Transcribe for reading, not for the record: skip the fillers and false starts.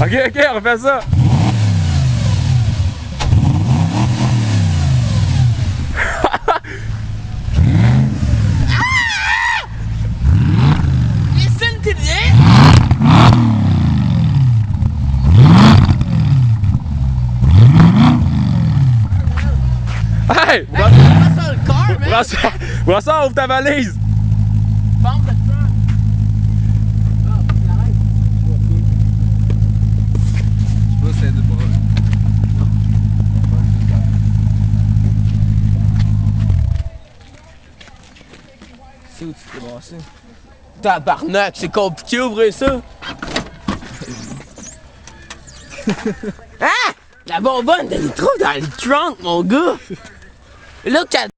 Ok, ok, on refait ça. Listen to this! Hey! That's not a car, man! Brassard, ouvre ta valise! Bombe le trunk! Je sais pas si c'est du bras. C'est où tu t'es brassé? Tabarnak, c'est compliqué ouvrir ça! Ah! La bonbonne, elle est trop dans le trunk, mon gars! Look at